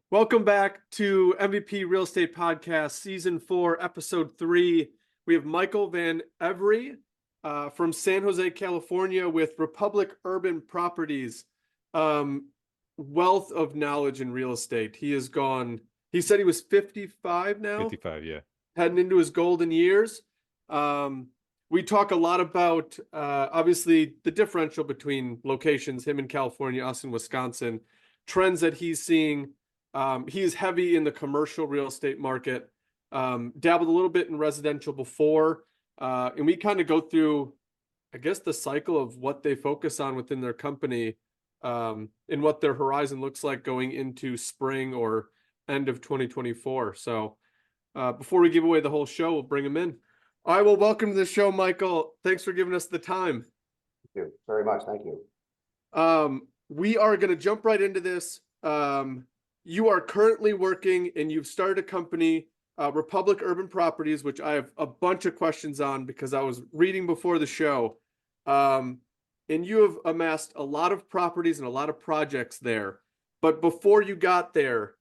Welcome back to MVP Real Estate Podcast, Season 4, Episode 3. We have Michael Van Every from San Jose, California with Republic Urban Properties. Wealth of knowledge in real estate. He said he was 55 now. 55, yeah. Heading into his golden years. We talk a lot about, obviously, the differential between locations, him in California, us in Wisconsin, trends that he's seeing. He is heavy in the commercial real estate market, dabbled a little bit in residential before, and we kind of go through, I guess, the cycle of what they focus on within their company, and what their horizon looks like going into spring or end of 2024. So before we give away the whole show, we'll bring him in. All right, well, welcome to the show, Michael. Thanks for giving us the time. Thank you very much. Thank you. We are going to jump right into this. You are currently working and you've started a company, Republic Urban Properties, which I have a bunch of questions on because I was reading before the show. And you have amassed a lot of properties and a lot of projects there. But before you got there,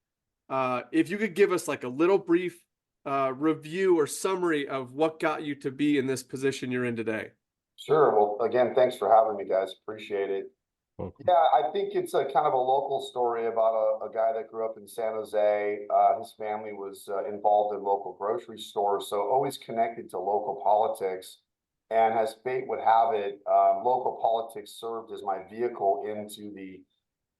if you could give us like a little brief review or summary of what got you to be in this position you're in today. Sure. Well, again, thanks for having me, guys. Appreciate it. Welcome. Yeah, I think it's a kind of a local story about a guy that grew up in San Jose. His family was involved in local grocery stores, so always connected to local politics. And as fate would have it, local politics served as my vehicle into the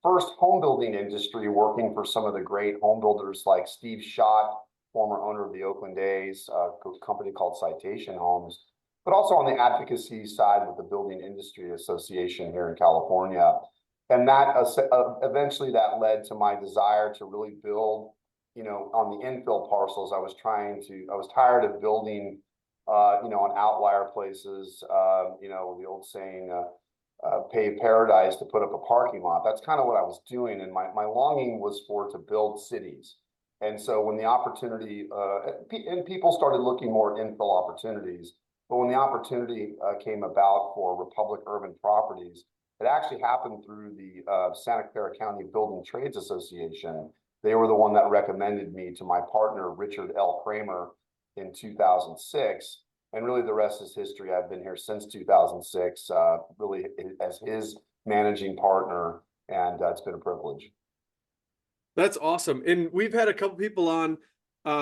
first home building industry, working for some of the great home builders like Steve Schott, former owner of the Oakland A's, a company called Citation Homes, but also on the advocacy side with the Building Industry Association here in California. And that eventually that led to my desire to really build, on the infill parcels. I was tired of building, on outlier places, the old saying, pay paradise to put up a parking lot. That's kind of what I was doing. And my longing was to build cities. And so when the opportunity, and people started looking more infill opportunities, but when the opportunity came about for Republic Urban Properties, it actually happened through the Santa Clara County Building Trades Association. They were the one that recommended me to my partner, Richard L. Kramer, in 2006. And really the rest is history. I've been here since 2006, really as his managing partner, and it's been a privilege. That's awesome. And we've had a couple people on,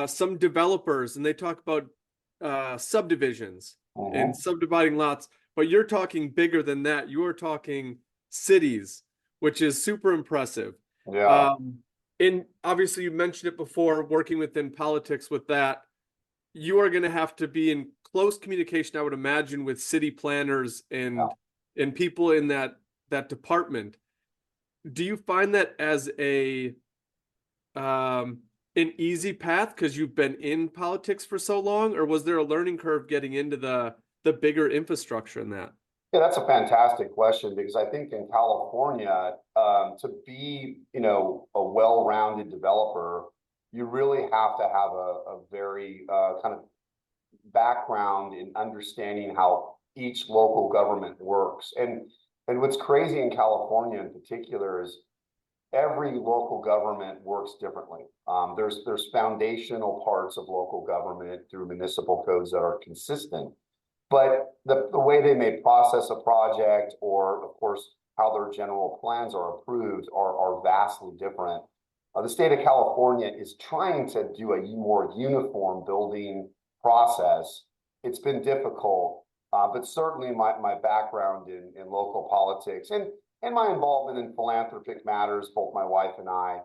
some developers, and they talk about subdivisions and subdividing lots, but you're talking bigger than that. You are talking cities, which is super impressive. Yeah. And obviously you mentioned it before, working within politics with that, you are going to have to be in close communication, I would imagine, with city planners and people in that department. Do you find that as an easy path because you've been in politics for so long, or was there a learning curve getting into the bigger infrastructure in that? Yeah, that's a fantastic question, because I think in California, to be, a well-rounded developer, you really have to have a very kind of background in understanding how each local government works. And what's crazy in California in particular is every local government works differently. There's foundational parts of local government through municipal codes that are consistent, but the way they may process a project, or of course how their general plans are approved, are vastly different. The state of California is trying to do a more uniform building process. It's been difficult, but certainly my background in local politics and my involvement in philanthropic matters, both my wife and I,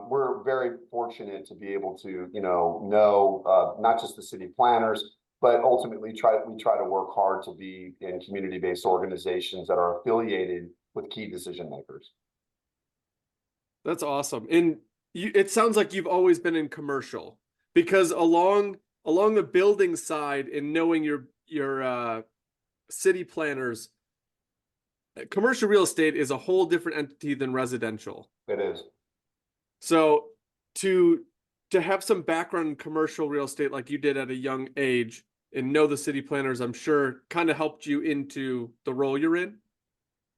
we're very fortunate to be able to, know not just the city planners, but ultimately we try to work hard to be in community-based organizations that are affiliated with key decision makers. That's awesome. And it sounds like you've always been in commercial, because along the building side and knowing your city planners, commercial real estate is a whole different entity than residential. It is. So to have some background in commercial real estate like you did at a young age and know the city planners, I'm sure kind of helped you into the role you're in,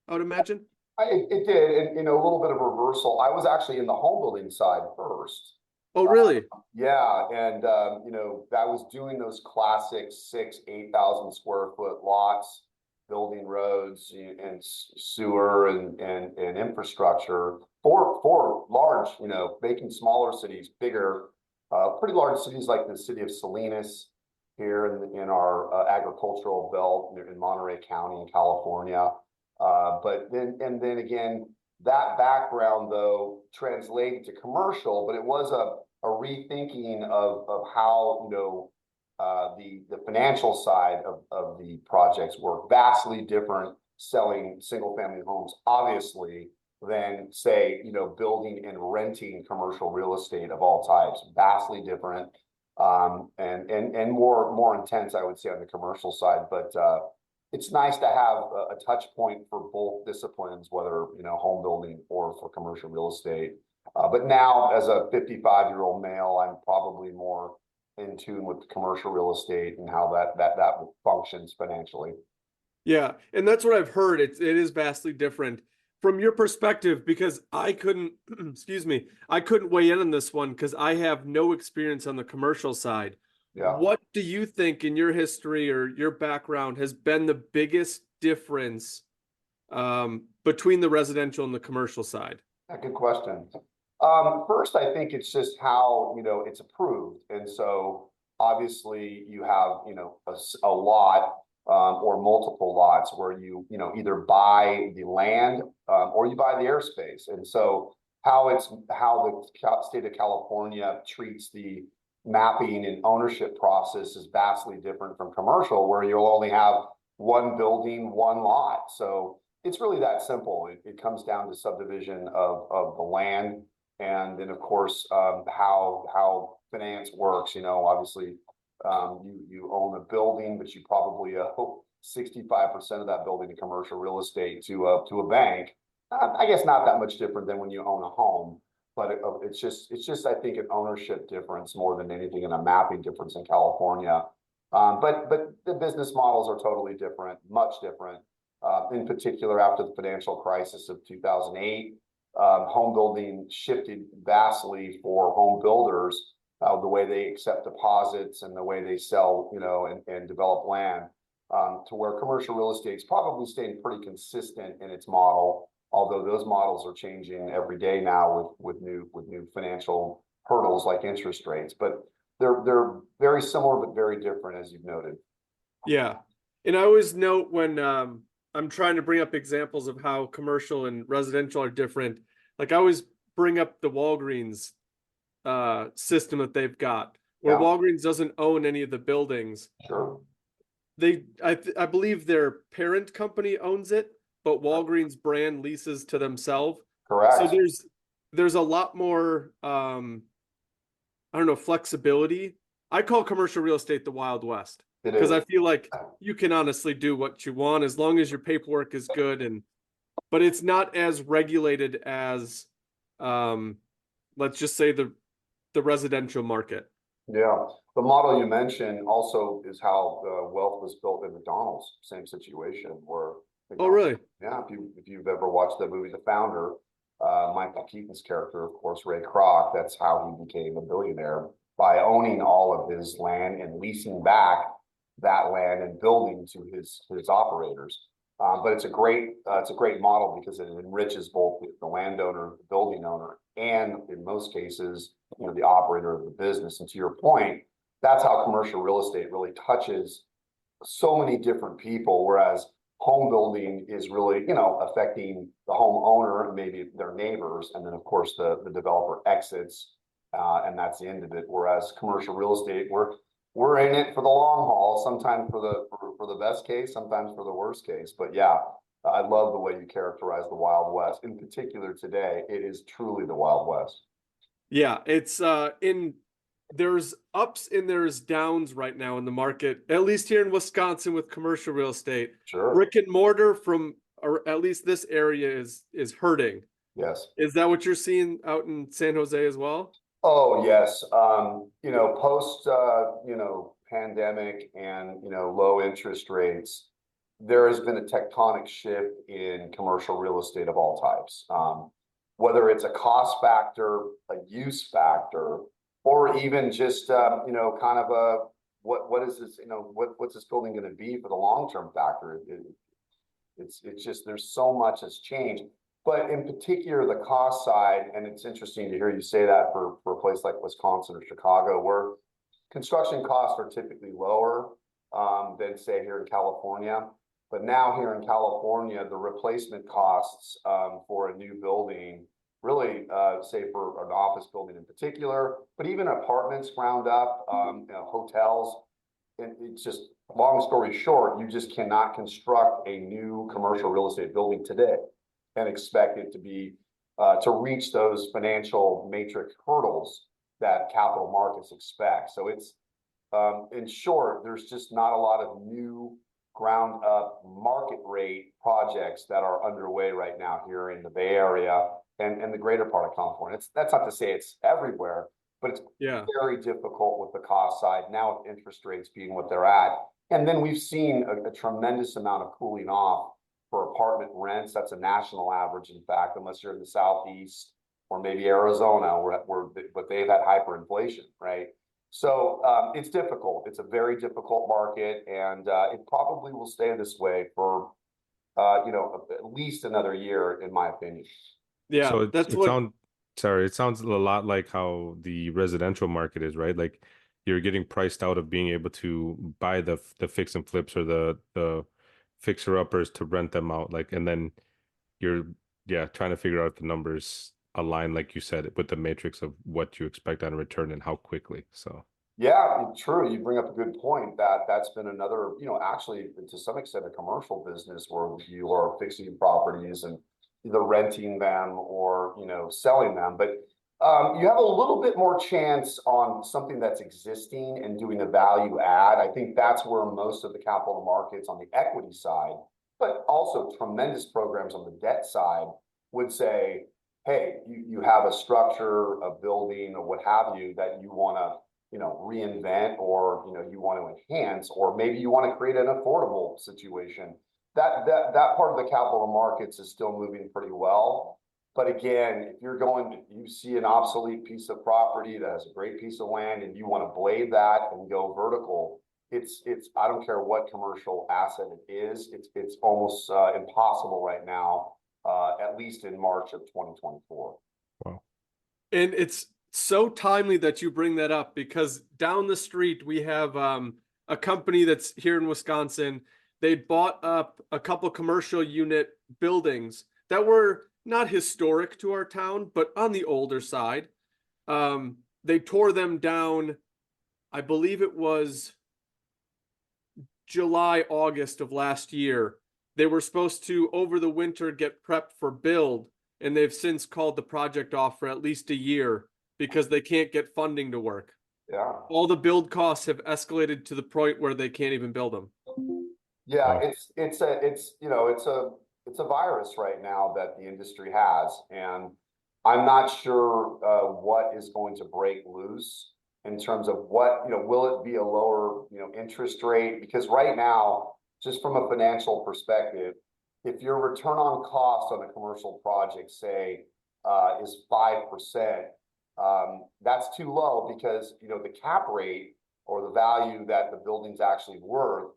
I would imagine. It did, and a little bit of reversal. I was actually in the home building side first. Oh, really? Yeah, and that was doing those classic 8,000 square foot lots, building roads and sewer and infrastructure for large, making smaller cities bigger, pretty large cities like the city of Salinas here in our agricultural belt in Monterey County in California. But then again, that background though translated to commercial, but it was a rethinking of how the financial side of the projects work. Vastly different selling single family homes, obviously, than say building and renting commercial real estate of all types. Vastly different, and more intense, I would say, on the commercial side. But it's nice to have a touch point for both disciplines, whether home building or for commercial real estate. But now, as a 55-year-old male, I'm probably more in tune with commercial real estate and how that functions financially. Yeah, and that's what I've heard. It is vastly different from your perspective, because I couldn't, excuse me, I couldn't weigh in on this one because I have no experience on the commercial side. Yeah. What do you think in your history or your background has been the biggest difference between the residential and the commercial side? Good question. First, I think it's just how it's approved, and so obviously you have a lot or multiple lots where you either buy the land or you buy the airspace, and so how the state of California treats the mapping and ownership process is vastly different from commercial, where you'll only have one building, one lot. So it's really that simple. It comes down to subdivision of the land. And then, of course, how finance works. Obviously, you own a building, but you probably 65% of that building in commercial real estate to a bank. I guess not that much different than when you own a home, but it's just I think an ownership difference more than anything, and a mapping difference in California. But the business models are totally different, much different. In particular, after the financial crisis of 2008. Home building shifted vastly for home builders, the way they accept deposits and the way they sell, and develop land, to where commercial real estate's probably staying pretty consistent in its model, although those models are changing every day now with new financial hurdles like interest rates. But they're very similar but very different, as you've noted. Yeah, and I always note when I'm trying to bring up examples of how commercial and residential are different. Like I always bring up the Walgreens system that they've got, where Walgreens doesn't own any of the buildings. Sure. I believe their parent company owns it, but Walgreens brand leases to themselves. Correct. So there's a lot more flexibility. I call commercial real estate the Wild West. Because I feel like you can honestly do what you want as long as your paperwork is good, but it's not as regulated as let's just say the residential market. Yeah, the model you mentioned also is how the wealth was built in McDonald's. Same situation where Oh, really? Yeah, if you've ever watched the movie The Founder, Michael Keaton's character, of course, Ray Kroc, that's how he became a billionaire, by owning all of his land and leasing back that land and building to his operators. But it's a great model because it enriches both the landowner, the building owner, and in most cases, the operator of the business. And to your point, that's how commercial real estate really touches so many different people, whereas home building is really, affecting the homeowner and maybe their neighbors, and then of course the developer exits, and that's the end of it. Whereas commercial real estate, we're in it for the long haul, sometimes for the best case, sometimes for the worst case. But yeah, I love the way you characterize the Wild West. In particular today, it is truly the Wild West. Yeah, it's there's ups and there's downs right now in the market, at least here in Wisconsin with commercial real estate. Sure. Brick and mortar from, or at least this area is hurting. Yes. Is that what you're seeing out in San Jose as well? Oh, yes. Post, pandemic and, low interest rates, there has been a tectonic shift in commercial real estate of all types. Whether it's a cost factor, a use factor, or even just you know, kind of a what is this, you know, what's this building going to be for the long-term factor? It's just, there's so much has changed. But in particular, the cost side, and it's interesting to hear you say that for a place like Wisconsin or Chicago, where construction costs are typically lower than say here in California. But now here in California, the replacement costs for a new building, really say for an office building in particular, but even apartments ground up, you know, hotels, it's just, long story short, you just cannot construct a new commercial real estate building today and expect it to be to reach those financial matrix hurdles that capital markets expect. So it's in short, there's just not a lot of new ground up market rate projects that are underway right now here in the Bay Area and the greater part of California. That's not to say it's everywhere, but it's very difficult with the cost side now, with interest rates being what they're at. And then we've seen a tremendous amount of cooling off for apartment rents. That's a national average, in fact, unless you're in the Southeast or maybe Arizona, but they've had hyperinflation, right? So it's difficult. It's a very difficult market, and it probably will stay this way for you know, at least another year, in my opinion. Yeah, So that's what. it sounds a lot like how the residential market is, right? Like you're getting priced out of being able to buy the fix and flips or the fixer uppers to rent them out, like, and then you're trying to figure out if the numbers align, like you said, with the matrix of what you expect on return and how quickly. So yeah, true. You bring up a good point. That's been another, you know, actually to some extent a commercial business where you are fixing properties and either renting them or, you know, selling them. But you have a little bit more chance on something that's existing and doing a value add. I think that's where most of the capital markets on the equity side, but also tremendous programs on the debt side would say, hey, you have a structure, a building, or what have you that you want to, you know, reinvent, or, you know, you want to enhance, or maybe you want to create an affordable situation. That part of the capital markets is still moving pretty well. But again, if you see an obsolete piece of property that has a great piece of land and you want to blade that and go vertical, it's I don't care what commercial asset it is, it's almost impossible right now, at least in March of 2024. wow. And it's so timely that you bring that up, because down the street we have a company that's here in Wisconsin. They bought up a couple commercial unit buildings that were not historic to our town, but on the older side. They tore them down, I believe it was July, August of last year. They were supposed to, over the winter, get prepped for build, and they've since called the project off for at least a year because they can't get funding to work. Yeah. All the build costs have escalated to the point where they can't even build them. Yeah, it's a virus right now that the industry has, and I'm not sure what is going to break loose in terms of what, you know, will it be a lower, you know, interest rate? Because right now, just from a financial perspective, if your return on cost on a commercial project, say, is 5%, that's too low, because, you know, the cap rate or the value that the building's actually worth,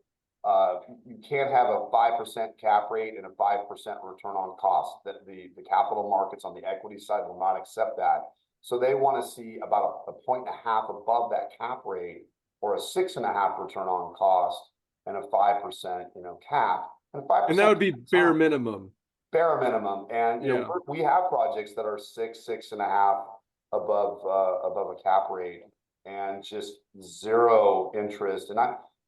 you can't have a 5% cap rate and a 5% return on cost. That the capital markets on the equity side will not accept that. So they want to see about a 1.5 above that cap rate, or a 6.5 return on cost and a 5%, you know, cap. And 5%, and that would be bare minimum. Bare minimum. And you know, we have projects that are 6.5 above a cap rate, and just zero interest. And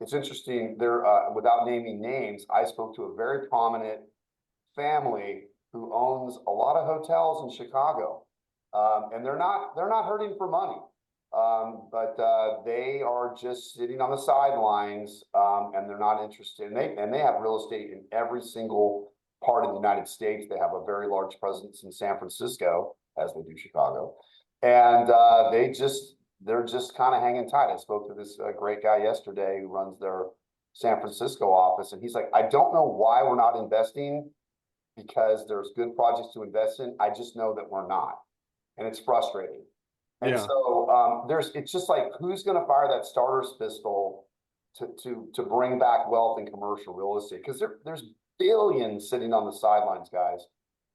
it's interesting there, without naming names, I spoke to a very prominent family who owns a lot of hotels in Chicago, and they're not hurting for money, but they are just sitting on the sidelines, and they're not interested. And they have real estate in every single part of the United States. They have a very large presence in San Francisco, as they do Chicago, and they're just kind of hanging tight. I spoke to this great guy yesterday who runs their San Francisco office, and he's like, I don't know why we're not investing because there's good projects to invest in. I just know that we're not, and it's frustrating. And Yeah. so it's just like, who's going to fire that starter's pistol to bring back wealth in commercial real estate? Because there's billions sitting on the sidelines, guys.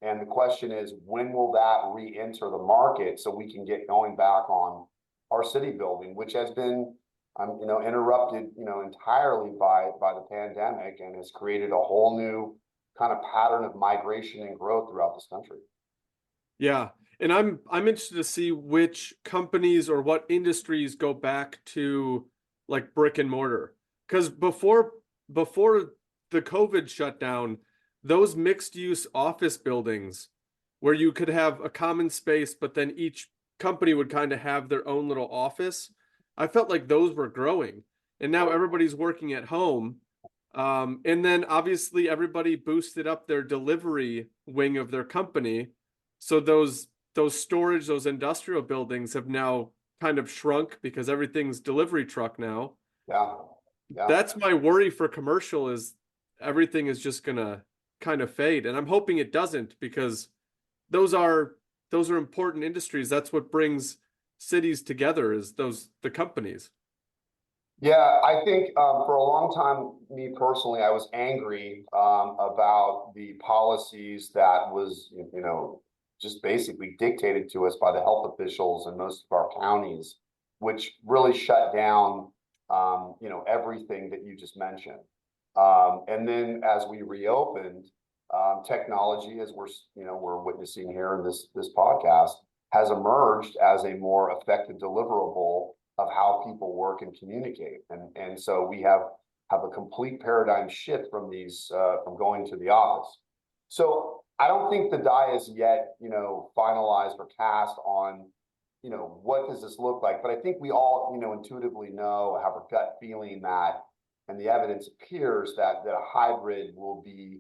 And the question is, when will that re-enter the market so we can get going back on our city building, which has been interrupted entirely by the pandemic, and has created a whole new kind of pattern of migration and growth throughout this country. Yeah. And I'm interested to see which companies or what industries go back to like brick and mortar. Because before the COVID shutdown, those mixed use office buildings where you could have a common space, but then each company would kind of have their own little office, I felt like those were growing. And now everybody's working at home. And then obviously everybody boosted up their delivery wing of their company. So those storage, those industrial buildings have now kind of shrunk because everything's delivery truck now. Yeah. That's my worry for commercial, is everything is just gonna kind of fade. And I'm hoping it doesn't, because those are important industries. That's what brings cities together, is the companies. Yeah, I think for a long time, me personally, I was angry about the policies that was, just basically dictated to us by the health officials in most of our counties, which really shut down, everything that you just mentioned. And then as we reopened, technology, as we're witnessing here in this podcast, has emerged as a more effective deliverable of how people work and communicate. And so we have a complete paradigm shift from from going to the office. So I don't think the die is yet, finalized or cast on, what does this look like? But I think we all, intuitively know, have a gut feeling that, and the evidence appears that a hybrid will be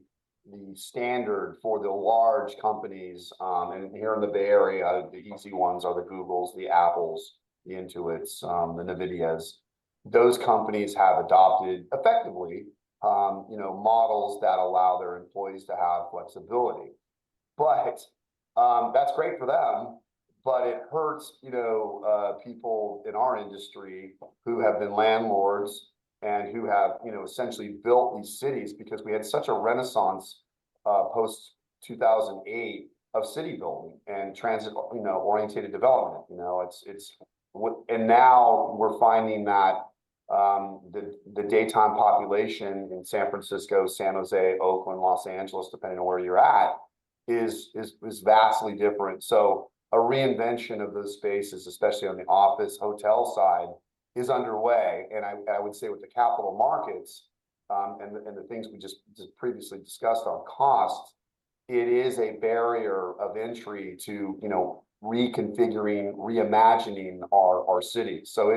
the standard for the large companies. And here in the Bay Area, the easy ones are the Googles, the Apples, the Intuits, the NVIDIAs. Those companies have adopted effectively, models that allow their employees to have flexibility. But that's great for them, but it hurts, people in our industry who have been landlords and who have, essentially built these cities, because we had such a renaissance post 2008 of city building and transit, orientated development. And now we're finding that the daytime population in San Francisco, San Jose, Oakland, Los Angeles, depending on where you're at, is vastly different. So a reinvention of those spaces, especially on the office hotel side, is underway. And I would say with the capital markets and the things we just previously discussed on costs, it is a barrier of entry to reconfiguring, reimagining our cities. So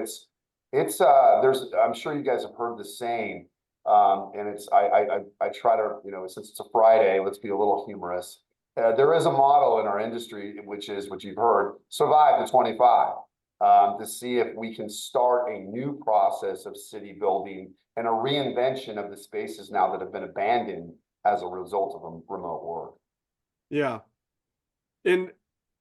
I'm sure you guys have heard the saying, and I try to, since it's a Friday, let's be a little humorous. There is a motto in our industry, which is what you've heard: survive to 25. To see if we can start a new process of city building and a reinvention of the spaces now that have been abandoned as a result of remote work. Yeah. And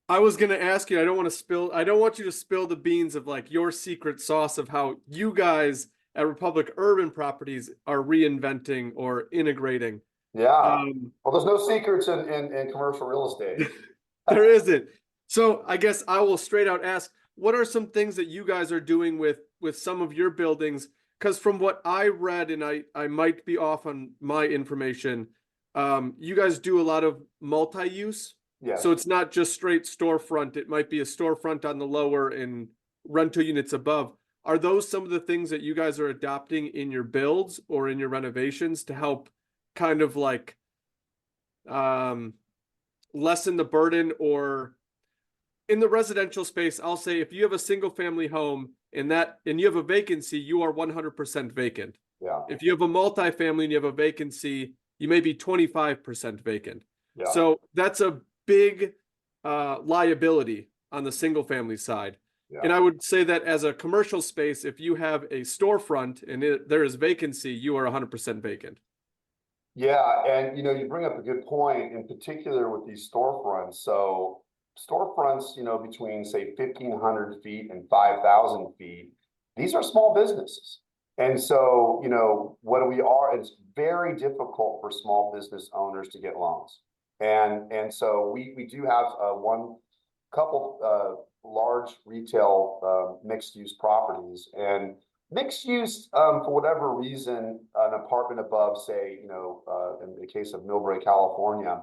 I was going to ask you, I don't want you to spill the beans of like your secret sauce of how you guys at Republic Urban Properties are reinventing or integrating. Yeah. Well, there's no secrets in commercial real estate. There isn't. So I guess I will straight out ask, what are some things that you guys are doing with some of your buildings? Because from what I read, and I might be off on my information, you guys do a lot of multi-use. Yeah. So it's not just straight storefront. It might be a storefront on the lower and rental units above. Are those some of the things that you guys are adopting in your builds or in your renovations to help kind of like lessen the burden? Or in the residential space, I'll say if you have a single family home and you have a vacancy, you are 100% vacant. Yeah. If you have a multifamily and you have a vacancy, you may be 25% vacant. Yeah. So that's a big liability on the single family side. And I would say that as a commercial space, if you have a storefront and there is vacancy, you are 100% vacant. Yeah, and you bring up a good point, in particular with these storefronts. So storefronts, between say 1,500 feet and 5,000 feet, these are small businesses. And so, it's very difficult for small business owners to get loans. And so we do have one couple large retail mixed use properties, and mixed use, for whatever reason, an apartment above, say, in the case of Millbrae, California,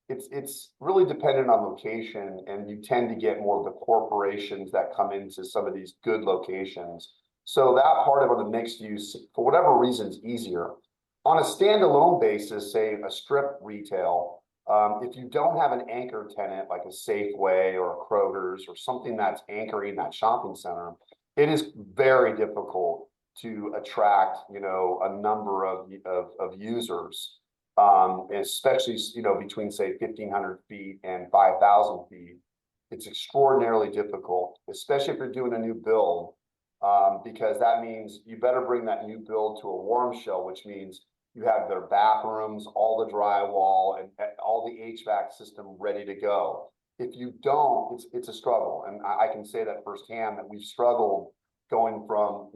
it's really dependent on location, and you tend to get more of the corporations that come into some of these good locations. So that part of the mixed use, for whatever reason, is easier. On a standalone basis, say a strip retail, if you don't have an anchor tenant like a Safeway or a Kroger's or something that's anchoring that shopping center, it is very difficult to attract, a number of users, especially, between say 1,500 feet and 5,000 feet. It's extraordinarily difficult, especially if you're doing a new build, because that means you better bring that new build to a warm shell, which means you have their bathrooms, all the drywall, and all the HVAC system ready to go. If you don't, it's a struggle. And I can say that firsthand, that we've struggled going from,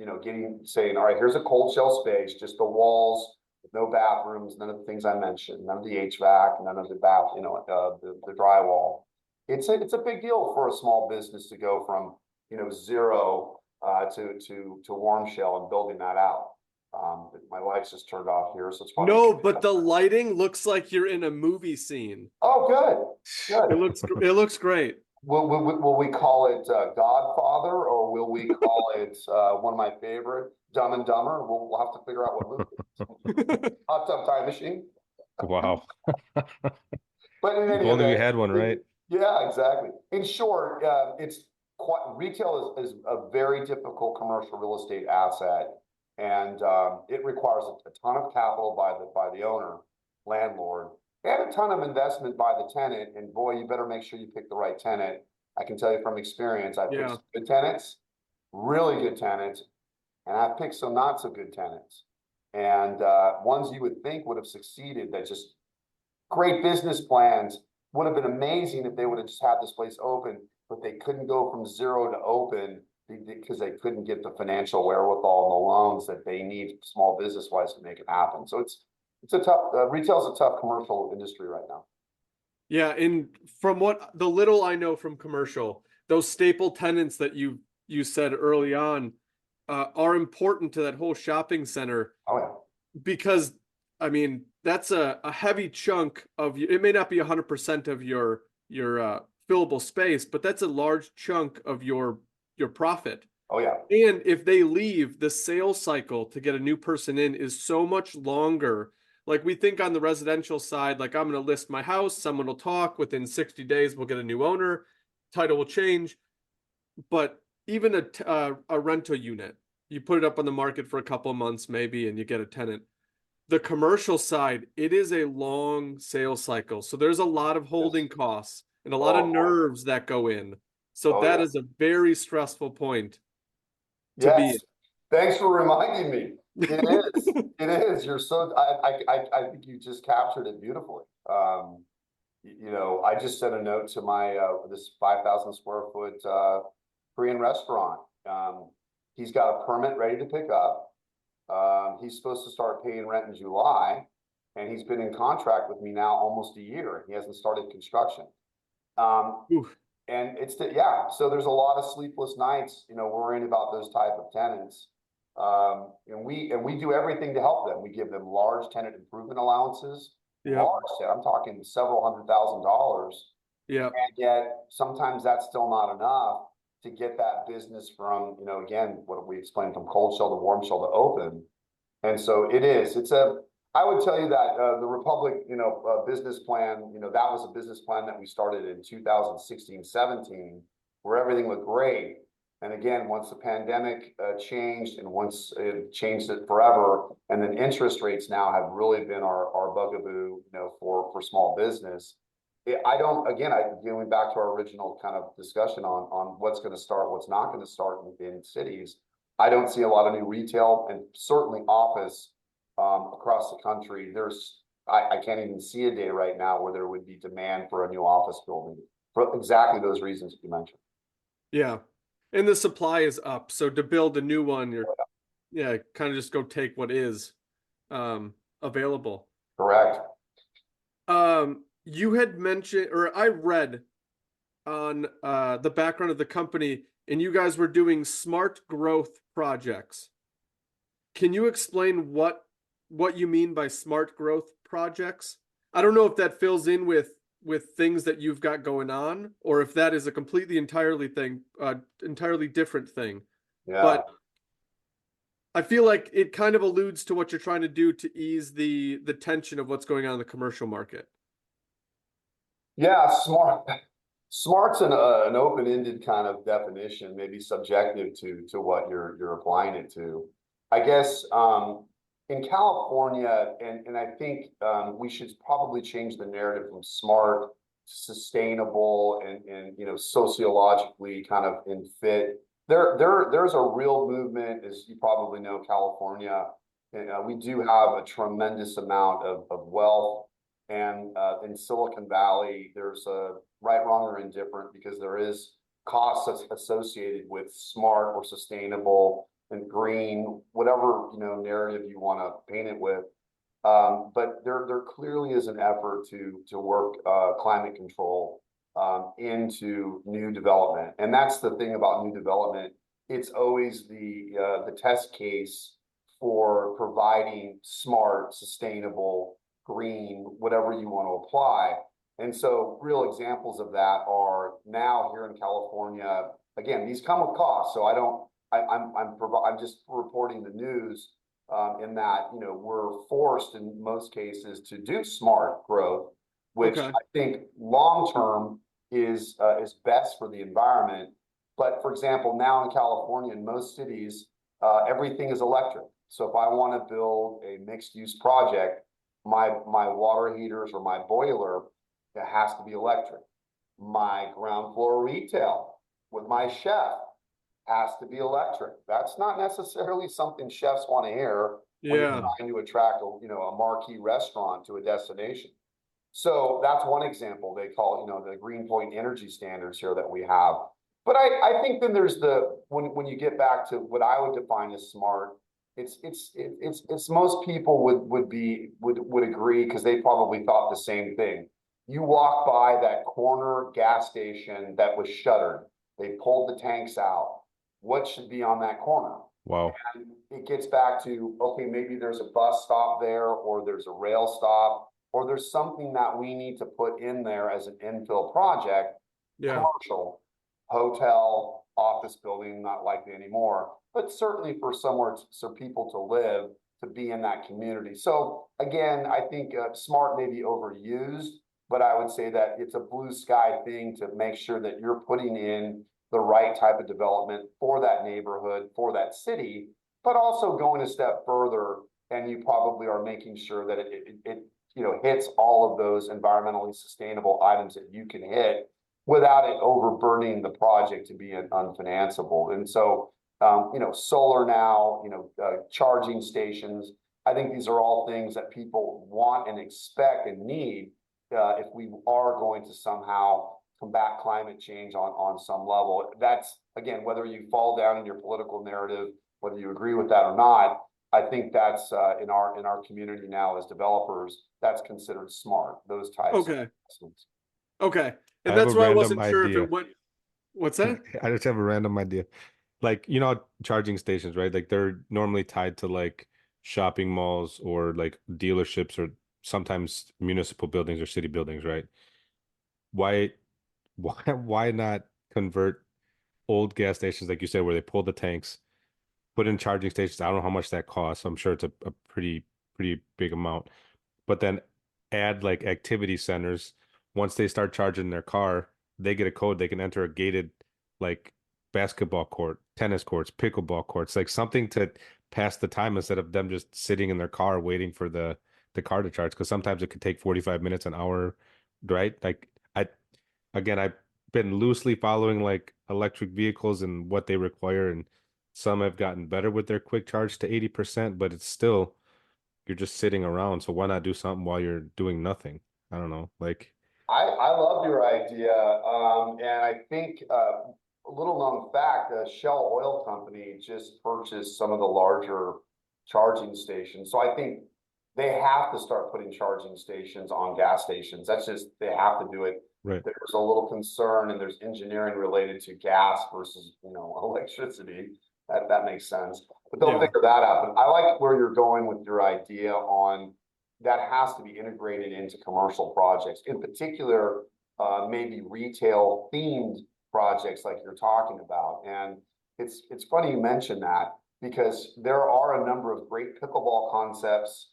saying, all right, here's a cold shell space, just the walls, no bathrooms, none of the things I mentioned, none of the HVAC, none of the the drywall. It's a big deal for a small business to go from, zero to warm shell and building that out. My lights just turned off here, so it's funny. No, but the lighting looks like you're in a movie scene. Oh, good. It looks great. Will we call it Godfather, or will we call it one of my favorite, Dumb and Dumber? We'll have to figure out what movie. Hot Tub Time Machine. Wow. But in any If only we event, had one, right? Yeah, exactly. In short, retail is a very difficult commercial real estate asset, and it requires a ton of capital by the owner, landlord, and a ton of investment by the tenant. And boy, you better make sure you pick the right tenant. I can tell you from experience, I've picked some good tenants, really good tenants, and I've picked some not so good tenants. And ones you would think would have succeeded, that just great business plans, would have been amazing if they would have just had this place open, but they couldn't go from zero to open because they couldn't get the financial wherewithal and the loans that they need small business wise to make it happen. So it's a tough, retail is a tough commercial industry right now. Yeah, and from what the little I know from commercial, those staple tenants that you said early on are important to that whole shopping center. Oh yeah. Because I mean, that's a heavy chunk of you. It may not be 100% of your fillable space, but that's a large chunk of your profit. Oh yeah. And if they leave, the sales cycle to get a new person in is so much longer. Like we think on the residential side, like I'm going to list my house, someone will talk, within 60 days we'll get a new owner, title will change. But even a rental unit, you put it up on the market for a couple of months maybe, and you get a tenant. The commercial side, it is a long sales cycle. So there's a lot of holding costs and a lot of nerves that go in. So that is a very stressful point to be in. Thanks for reminding me. It is. It is. You're so. I think you just captured it beautifully. I just sent a note to my this 5,000 square foot Korean restaurant. He's got a permit ready to pick up. He's supposed to start paying rent in July, and he's been in contract with me now almost a year. He hasn't started construction. And so there's a lot of sleepless nights, worrying about those type of tenants. And we do everything to help them. We give them large tenant improvement allowances. Yeah. Large, I'm talking several $100,000. Yeah. And yet sometimes that's still not enough to get that business from, again, what we explained, from cold shell to warm shell to open. And so I would tell you that the Republic, business plan, that was a business plan that we started in 2016-17, where everything looked great. And again, once the pandemic changed, and once it changed it forever, and then interest rates now have really been our bugaboo, for small business. I don't, again, going back to our original kind of discussion on what's going to start, what's not going to start in cities. I don't see a lot of new retail and certainly office across the country. I can't even see a day right now where there would be demand for a new office building for exactly those reasons that you mentioned. Yeah. And the supply is up. So to build a new one, you're kind of just go take what is available. Correct. You had mentioned, or I read on the background of the company, and you guys were doing smart growth projects. Can you explain what you mean by smart growth projects? I don't know if that fills in with things that you've got going on, or if that is a completely entirely different thing. Yeah. But I feel like it kind of alludes to what you're trying to do to ease the tension of what's going on in the commercial market. Yeah, smart's an open-ended kind of definition, maybe subjective to what you're applying it to. I guess in California, and I think we should probably change the narrative from smart to sustainable and sociologically kind of in fit. There's a real movement, as you probably know, California. We do have a tremendous amount of wealth. And in Silicon Valley, there's a right, wrong, or indifferent because there is costs associated with smart or sustainable and green, whatever narrative you want to paint it with. But there clearly is an effort to work climate control into new development, and that's the thing about new development. It's always the test case for providing smart, sustainable, green, whatever you want to apply. And so real examples of that are now here in California. Again, these come with costs. So I'm just reporting the news in that, we're forced in most cases to do smart growth, which I think long-term is best for the environment. But for example, now in California, in most cities, everything is electric. So if I want to build a mixed-use project, my water heaters or my boiler, it has to be electric. My ground floor retail with my chef has to be electric. That's not necessarily something chefs want to hear when you're trying to attract a marquee restaurant to a destination. So that's one example. They call the Greenpoint energy standards here that we have. But I think then there's when you get back to what I would define as smart, it's most people would agree because they probably thought the same thing. You walk by that corner gas station that was shuttered. They pulled the tanks out. What should be on that corner? Wow. And it gets back to, okay, maybe there's a bus stop there, or there's a rail stop, or there's something that we need to put in there as an infill project, commercial, hotel, office building, not likely anymore, but certainly for somewhere for people to live, to be in that community. So again, I think smart may be overused, but I would say that it's a blue sky thing to make sure that you're putting in the right type of development for that neighborhood, for that city, but also going a step further, and you probably are making sure that it hits all of those environmentally sustainable items that you can hit without it overburdening the project to be unfinanceable. And so, solar now, charging stations, I think these are all things that people want and expect and need if we are going to somehow combat climate change on some level. That's, again, whether you fall down in your political narrative, whether you agree with that or not, I think that's in our community now as developers, that's considered smart, those types of investments. Okay. And that's why I wasn't sure if it went. What's that? I just have a random idea. Like, charging stations, right? Like they're normally tied to like shopping malls or like dealerships or sometimes municipal buildings or city buildings, right? Why not convert old gas stations, like you said, where they pull the tanks, put in charging stations? I don't know how much that costs. I'm sure it's a pretty big amount. But then add like activity centers. Once they start charging their car, they get a code. They can enter a gated like basketball court, tennis courts, pickleball courts, like something to pass the time instead of them just sitting in their car waiting for the car to charge. Because sometimes it could take 45 minutes, an hour right? Like I've been loosely following like electric vehicles and what they require, and some have gotten better with their quick charge to 80%, but it's still you're just sitting around. So why not do something while you're doing nothing? I don't know. Like, I love your idea, and I think a little known fact: Shell Oil Company just purchased some of the larger charging stations. So I think they have to start putting charging stations on gas stations. That's just they have to do it. right, There's a little concern, and there's engineering related to gas versus electricity. That makes sense, but they'll Yeah. figure that out. But I like where you're going with your idea on that has to be integrated into commercial projects, in particular, maybe retail themed projects like you're talking about. And it's funny you mention that because there are a number of great pickleball concepts.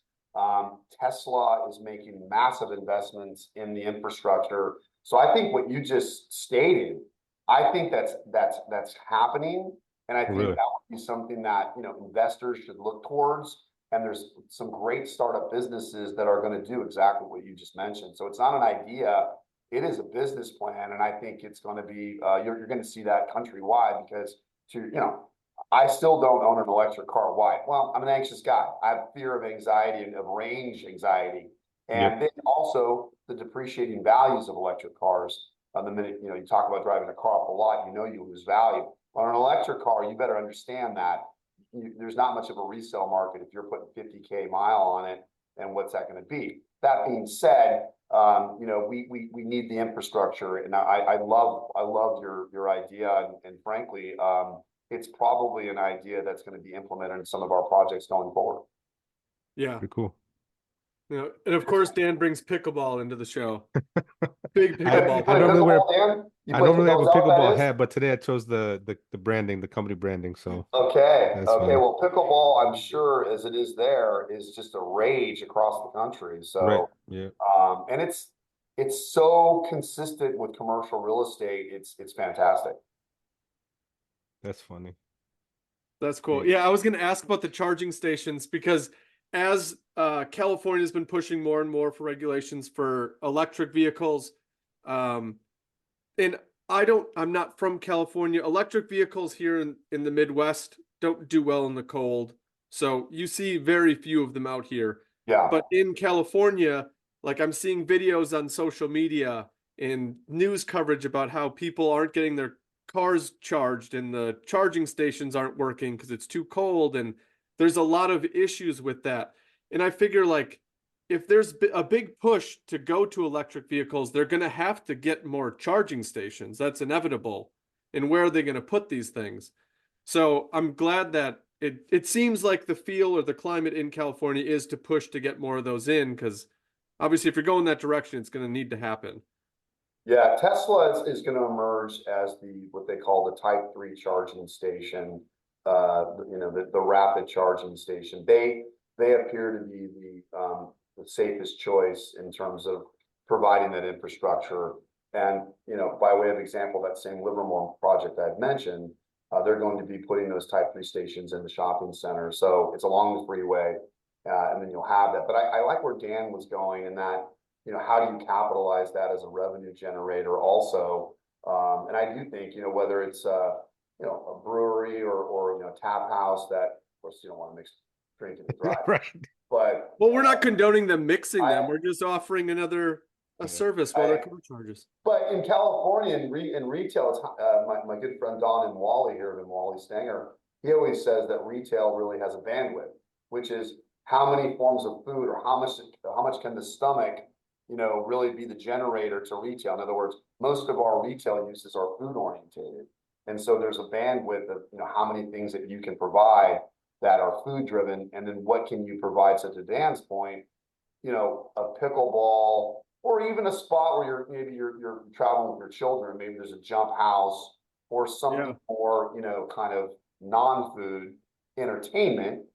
Tesla is making massive investments in the infrastructure. So I think what you just stated, I think that's happening, and I think really, that would be something that investors should look towards. And there's some great startup businesses that are going to do exactly what you just mentioned. So it's not an idea, it is a business plan. And I think it's going to be, you're going to see that countrywide because I still don't own an electric car. Why? Well, I'm an anxious guy. I have fear of anxiety and of range anxiety. yep, And then also the depreciating values of electric cars. The minute, you talk about driving a car off the lot, you lose value. On an electric car, you better understand that there's not much of a resale market if you're putting 50K mile on it, and what's that going to be? That being said, we need the infrastructure, and I love your idea, and frankly, it's probably an idea that's going to be implemented in some of our projects going forward. Yeah. pretty cool. And of course, Dan brings pickleball into the show. Big You pickleball play normally wear pickleball, Dan? I normally have a Those out, that pickleball is? hat, but today I chose the branding, the company branding. So Okay, that's okay. funny. Well, pickleball, I'm sure, as it is there, is just a rage across the country. Right. So, Yeah. and it's so consistent with commercial real estate. It's fantastic. That's funny. That's cool. Yeah, I was going to ask about the charging stations because as California's been pushing more and more for regulations for electric vehicles, and I'm not from California. Electric vehicles here in the Midwest don't do well in the cold. So you see very few of them out here. Yeah. But in California, like I'm seeing videos on social media and news coverage about how people aren't getting their cars charged and the charging stations aren't working because it's too cold, and there's a lot of issues with that. And I figure like if there's a big push to go to electric vehicles, they're going to have to get more charging stations. That's inevitable. And where are they going to put these things? So I'm glad that it seems like the feel or the climate in California is to push to get more of those in, because obviously if you're going that direction, it's going to need to happen. Yeah, Tesla is going to emerge as what they call the Type 3 charging station, the rapid charging station. They appear to be the safest choice in terms of providing that infrastructure. And by way of example, that same Livermore project I had mentioned, they're going to be putting those Type 3 stations in the shopping center. So it's along the freeway, and then you'll have that. But I like where Dan was going in that. How do you capitalize that as a revenue generator also? And I do think, whether it's a brewery or tap house that, of course, you don't want to mix drink and drive, Right. but Well, we're not condoning them mixing them. I- We're just offering a Yeah. service while they're car charges. But in California, in retail, it's, my good friend Don and Wally here, and Wally Stanger, he always says that retail really has a bandwidth, which is how many forms of food or how much can the stomach really be the generator to retail. In other words, most of our retail uses are food orientated. And so there's a bandwidth of, how many things that you can provide that are food driven. And then what can you provide? So to Dan's point, a pickleball or even a spot where you're traveling with your children. Maybe there's a jump house or something more, kind of non-food entertainment.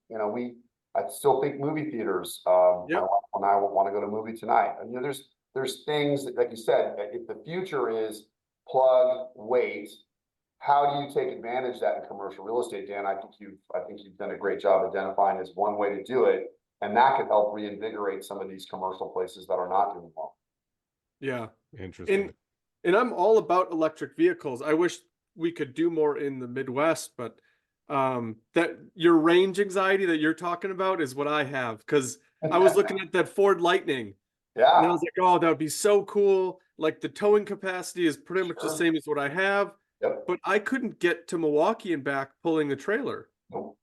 I still think movie theaters. Yep. When I want to go to a movie tonight, and there's things that, like you said, if the future is plug, wait, how do you take advantage of that in commercial real estate, Dan? I think you've done a great job identifying as one way to do it, and that could help reinvigorate some of these commercial places that are not doing well. Yeah. Interesting. And I'm all about electric vehicles. I wish we could do more in the Midwest, but that your range anxiety that you're talking about is what I have, because I was looking at that Ford Lightning and I Yeah, was like, oh, that would be so cool. Like the towing capacity is pretty much the sure. same as what I have, Yep. but I couldn't get to Milwaukee and back pulling the trailer. Nope.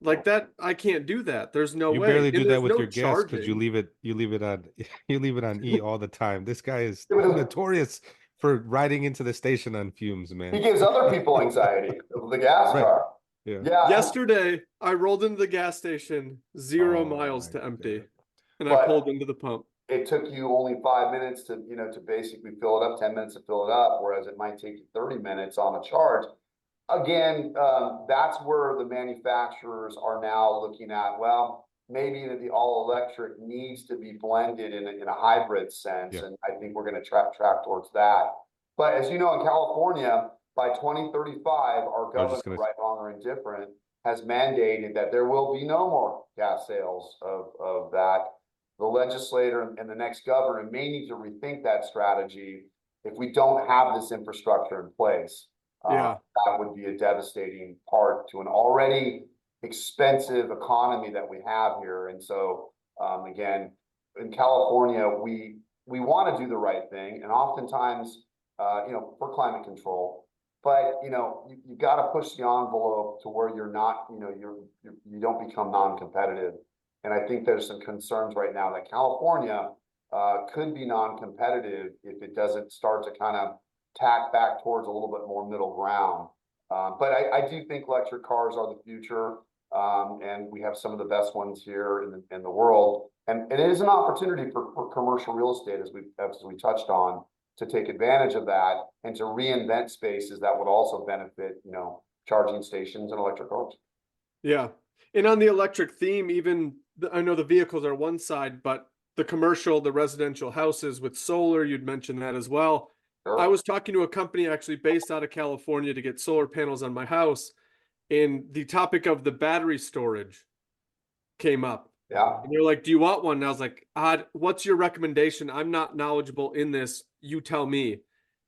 Like that, I can't do that. There's no You way. barely do And that there's with no your guests because charging. you leave it on you leave it on E all the time. This guy is Yeah, but notorious for riding into the station on fumes, he man. gives other people anxiety, the gas Right. car. Yeah. Yeah, Yesterday, I rolled into the gas station, 0 Oh miles my to empty, God. and I but pulled into the pump. it took you only 5 minutes to, to basically fill it up, 10 minutes to fill it up, whereas it might take you 30 minutes on a charge. Again, that's where the manufacturers are now looking at, well, maybe that the all electric needs to be blended in a hybrid sense. Yeah. And I think we're going to track towards that. But as you know, in California, by 2035, our I was governor, just gonna right, wrong, or indifferent, has mandated that there will be no more gas sales of that. The legislator and the next governor may need to rethink that strategy if we don't have this infrastructure in place. Yeah. That would be a devastating part to an already expensive economy that we have here. And so, again, in California, we want to do the right thing, and oftentimes, for climate control. But you got to push the envelope to where you're not, you don't become non-competitive. And I think there's some concerns right now that California could be non-competitive if it doesn't start to kind of tack back towards a little bit more middle ground. But I do think electric cars are the future, and we have some of the best ones here in the world. And it is an opportunity for commercial real estate, as we touched on, to take advantage of that and to reinvent spaces that would also benefit, charging stations and electric cars. Yeah. And on the electric theme, I know the vehicles are one side, but the commercial, the residential houses with solar, you'd mentioned that as well. Sure. I was talking to a company actually based out of California to get solar panels on my house, and the topic of the battery storage came up. Yeah. And they're like, do you want one? And I was like, what's your recommendation? I'm not knowledgeable in this. You tell me.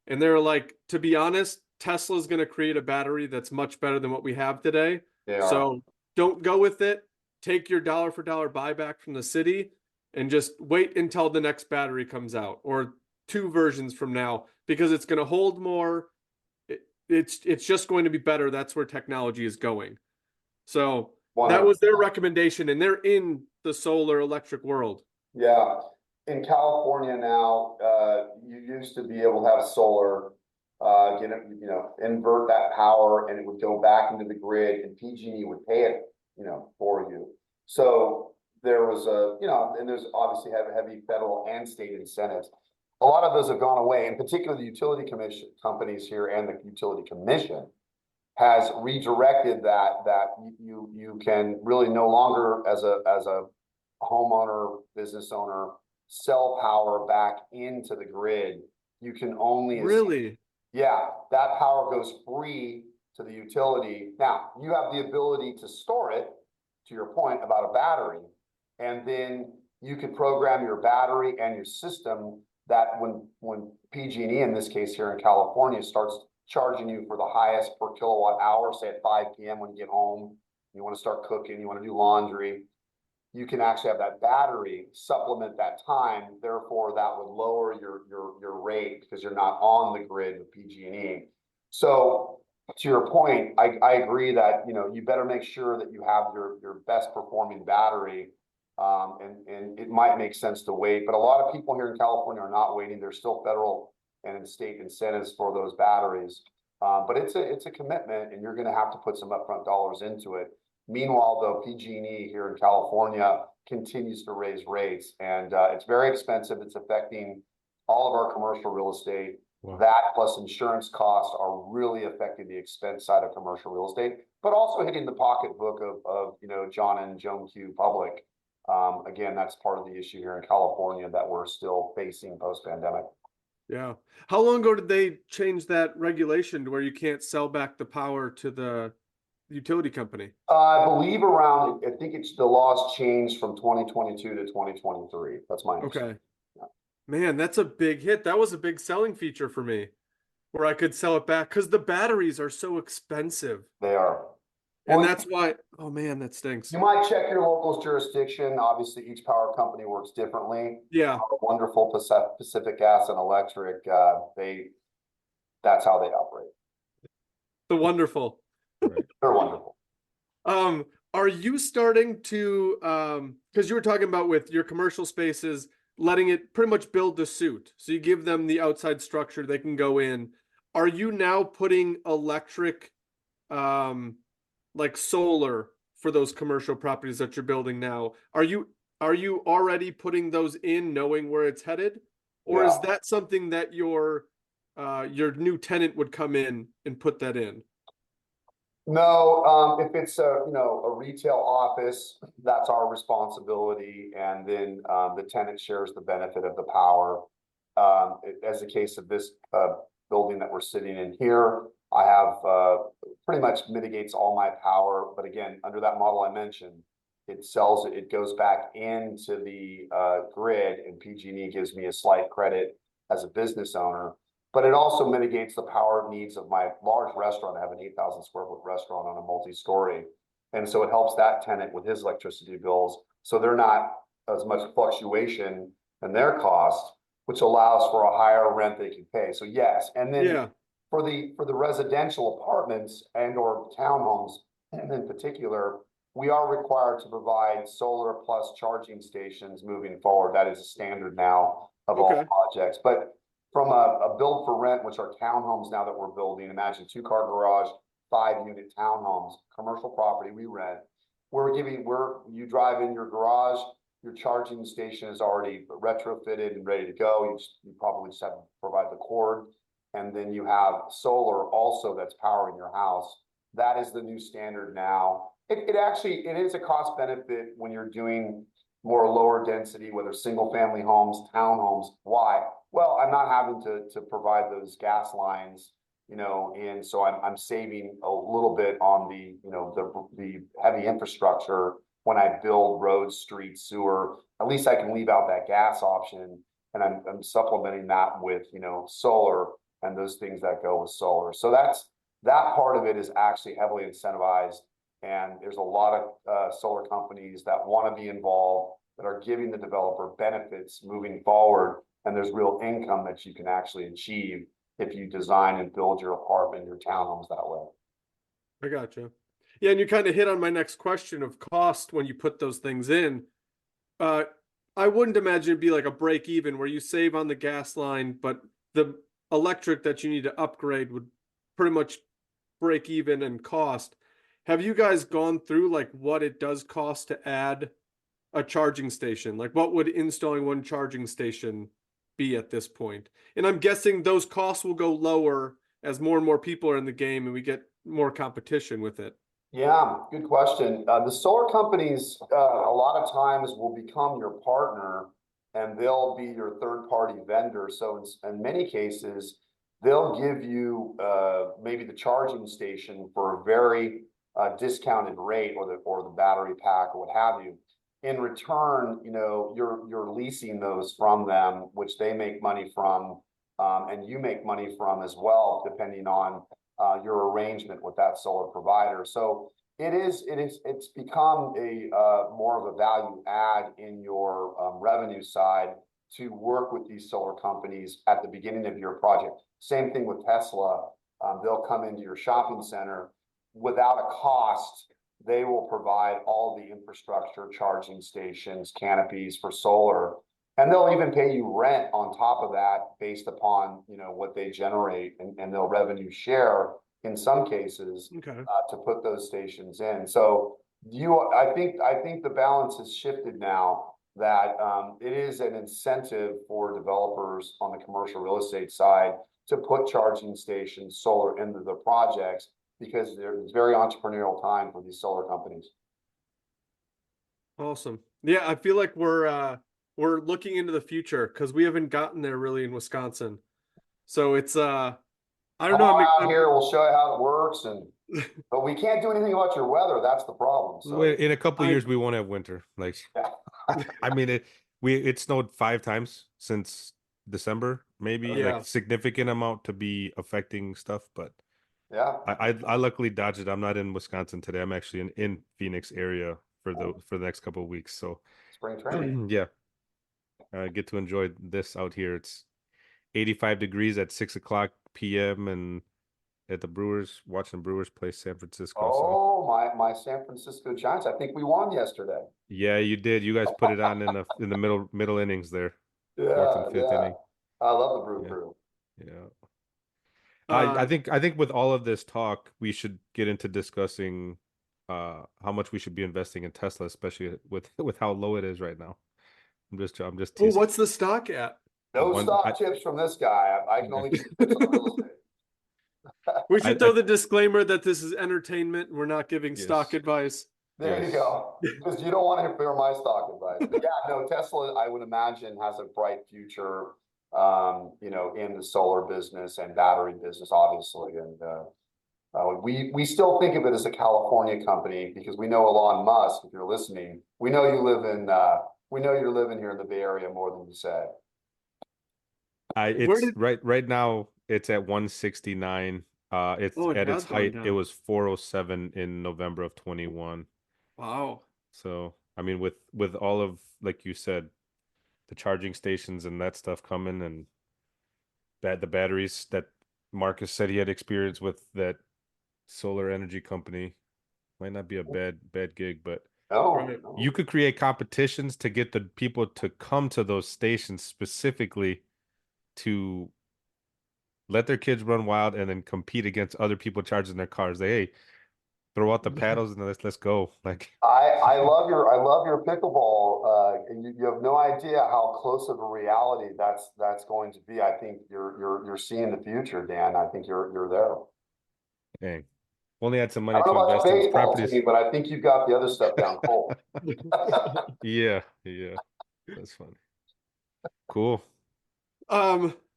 And they're like, to be honest, Tesla's going to create a battery that's much better than what we have today. So don't go with it. Take your dollar for dollar buyback from the city and just wait until the next battery comes out, or 2 versions from now, because it's going to hold more. It's just going to be better. That's where technology is going. So that was their recommendation, and they're in the solar electric world. Yeah. In California now, you used to be able to have solar, invert that power, and it would go back into the grid, and PG&E would pay it, for you. So there was and there's obviously heavy federal and state incentives. A lot of those have gone away, in particular the utility commission companies here and the utility commission has redirected that you can really no longer, as a homeowner, business owner, sell power back into the grid. You can only Really? Yeah, that power goes free to the utility. Now, you have the ability to store it, to your point about a battery, and then you could program your battery and your system that when PG&E, in this case here in California, starts charging you for the highest per kilowatt hour, say at 5 p.m. when you get home, you want to start cooking, you want to do laundry, you can actually have that battery supplement that time. Therefore, that would lower your rate because you're not on the grid with PG&E. So to your point, I agree that you better make sure that you have your best performing battery, and it might make sense to wait. But a lot of people here in California are not waiting. There's still federal and state incentives for those batteries, but it's a commitment, and you're going to have to put some upfront dollars into it. Meanwhile, though, PG&E here in California continues to raise rates, and it's very expensive. It's affecting all of our commercial real estate. Wow. That plus insurance costs are really affecting the expense side of commercial real estate, but also hitting the pocketbook of John and Joan Q. Public. Again, that's part of the issue here in California that we're still facing post-pandemic. Yeah. How long ago did they change that regulation to where you can't sell back the power to the utility company? I believe I think the laws changed from 2022 to 2023. That's my understanding. Okay. Man, that's a big hit. That was a big selling feature for me, where I could sell it back because the batteries are so expensive. They are. And Well, that's why, oh man, that stinks. you might check your local's jurisdiction. Obviously, each power company works differently. Yeah, Wonderful Pacific Gas and Electric, that's how they operate. the wonderful. Right. They're wonderful. Are you starting to because you were talking about with your commercial spaces, letting it pretty much build the suit. So you give them the outside structure, they can go in. Are you now putting electric like solar for those commercial properties that you're building now? Are you already putting those in knowing where it's headed? Or is that something that your new tenant would come in and put that in? No, if it's a retail office, that's our responsibility, and then the tenant shares the benefit of the power. As the case of this building that we're sitting in here, I have pretty much mitigates all my power, but again, under that model I mentioned, it goes back into the grid, and PG&E gives me a slight credit as a business owner. But it also mitigates the power needs of my large restaurant. I have an 8,000 square foot restaurant on a multi-story. And so it helps that tenant with his electricity bills. So they're not as much fluctuation in their cost, which allows for a higher rent they can pay. So yes. And then for the residential apartments and or townhomes in particular, we are required to provide solar plus charging stations moving forward. That is a standard now of all projects. But from a build for rent, which are townhomes now that we're building, imagine 2-car garage, 5-unit townhomes, commercial property we rent. You drive in your garage, your charging station is already retrofitted and ready to go. You probably just have to provide the cord. And then you have solar also that's powering your house. That is the new standard now. It is a cost benefit when you're doing more lower density, whether single family homes, townhomes. Why? Well, I'm not having to provide those gas lines, and so I'm saving a little bit on the heavy infrastructure when I build roads, streets, sewer. At least I can leave out that gas option, and I'm supplementing that with solar and those things that go with solar. So that part of it is actually heavily incentivized, and there's a lot of solar companies that want to be involved, that are giving the developer benefits moving forward. And there's real income that you can actually achieve if you design and build your apartment, your townhomes that way. I gotcha. Yeah, and you kind of hit on my next question of cost when you put those things in. I wouldn't imagine it'd be like a break even where you save on the gas line, but the electric that you need to upgrade would pretty much break even in cost. Have you guys gone through like what it does cost to add a charging station? Like what would installing one charging station be at this point? And I'm guessing those costs will go lower as more and more people are in the game and we get more competition with it. Yeah, good question. The solar companies, a lot of times will become your partner, and they'll be your third-party vendor. So in many cases, they'll give you maybe the charging station for a very discounted rate, or the battery pack or what have you. In return, you're leasing those from them, which they make money from, and you make money from as well, depending on your arrangement with that solar provider. So it's become a more of a value add in your revenue side to work with these solar companies at the beginning of your project. Same thing with Tesla. They'll come into your shopping center without a cost. They will provide all the infrastructure, charging stations, canopies for solar, and they'll even pay you rent on top of that based upon what they generate, and they'll revenue share in some cases to put those stations in. So I think the balance has shifted now, that it is an incentive for developers on the commercial real estate side to put charging stations, solar into the projects, because there's very entrepreneurial time for these solar companies. Awesome. Yeah, I feel like we're looking into the future because we haven't gotten there really in Wisconsin. So it's I don't know. Out here, we'll show you how it works, but we can't do anything about your weather. That's the problem. So in a couple of years, we won't have winter. Like, I mean, it snowed 5 times since December, maybe Yeah. like significant amount to be affecting stuff. But Yeah. I luckily dodged it. I'm not in Wisconsin today. I'm actually in Phoenix area for the next couple of weeks. So Spring training. yeah, I get to enjoy this out here. It's 85 degrees at 6 o'clock p.m. and at the Brewers, watching Brewers play San Francisco. So Oh, my San Francisco Giants. I think we won yesterday. yeah, you did. You guys put it on in the middle innings there, fourth Yeah, and fifth yeah. inning. I love the Brew Yeah, Crew. yeah. Uh, I think with all of this talk, we should get into discussing how much we should be investing in Tesla, especially with how low it is right now. I'm just oh, teasing. what's the stock at? No One, stock tips from this guy. I can only give tips on real estate. We should I throw the disclaimer that this is entertainment. We're not giving Yes. stock advice. There you Yes. go. Because you don't want to hear my stock advice. But yeah, no, Tesla, I would imagine, has a bright future, in the solar business and battery business, obviously. And we still think of it as a California company because we know Elon Musk, if you're listening, we know you're living here in the Bay Area more than you say. Where It's did? right now it's at 169. It's Oh, it at its has gone height. It down. was 407 in November of 21. Wow. So I mean, with all of, like you said, the charging stations and that stuff coming, and the batteries that Marcus said he had experience with, that solar energy company might not be a bad gig, but No, Right. no. you could create competitions to get the people to come to those stations specifically to let their kids run wild and then compete against other people charging their cars. Hey, throw out the paddles and let's go. Like I love your pickleball. You have no idea how close of a reality that's going to be. I think you're seeing the future, Dan. I think you're there. dang. Only had some I money don't to know about invest your in baseball properties. team, but I think you've got the other stuff down cold. Yeah, yeah. That's funny. Cool.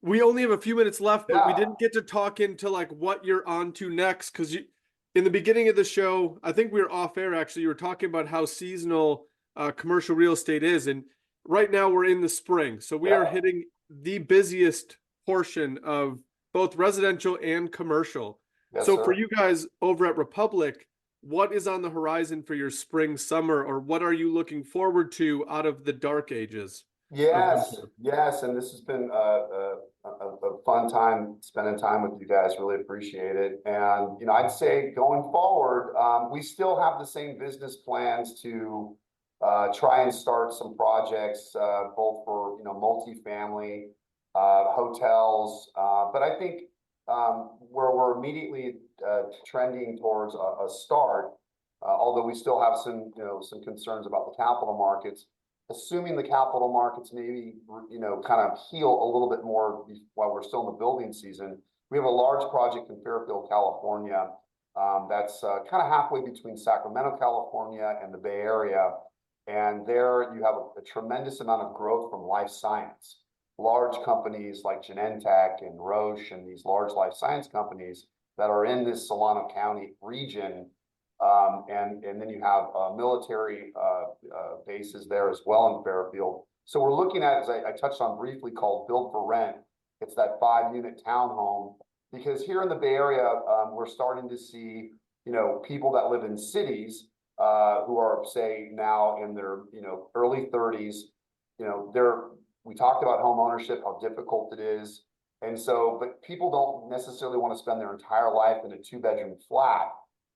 We only have a few minutes left, but we Yeah. didn't get to talk into like what you're on to next because in the beginning of the show, I think we were off air actually. You were talking about how seasonal commercial real estate is, and right now we're in the spring, so we are Yeah. hitting the busiest portion of both residential and commercial. Yes, So sir. for you guys over at Republic, what is on the horizon for your spring, summer, or what are you looking forward to out of the dark ages? Yes, yes, and this has been a fun time spending time with you guys. Really appreciate it. And I'd say going forward, we still have the same business plans to try and start some projects, both for multifamily, hotels. But I think where we're immediately trending towards a start, although we still have some concerns about the capital markets. Assuming the capital markets maybe kind of heal a little bit more while we're still in the building season, we have a large project in Fairfield, California, that's kind of halfway between Sacramento, California, and the Bay Area. And there you have a tremendous amount of growth from life science. Large companies like Genentech and Roche and these large life science companies that are in this Solano County region. And then you have military bases there as well in Fairfield. So we're looking at, as I touched on briefly, called Build for Rent. It's that 5-unit townhome, because here in the Bay Area, we're starting to see, people that live in cities who are, say, now in their, early 30s. We talked about home ownership, how difficult it is. And so, but people don't necessarily want to spend their entire life in a 2-bedroom flat,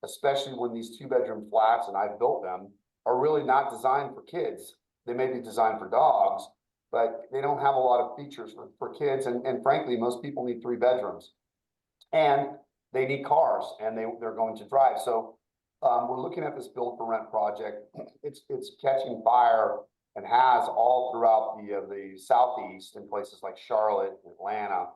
especially when these 2-bedroom flats, and I've built them, are really not designed for kids. They may be designed for dogs, but they don't have a lot of features for kids. And frankly, most people need 3 bedrooms. And they need cars, and they're going to drive. So we're looking at this Build for Rent project. It's catching fire and has all throughout the Southeast in places like Charlotte, Atlanta.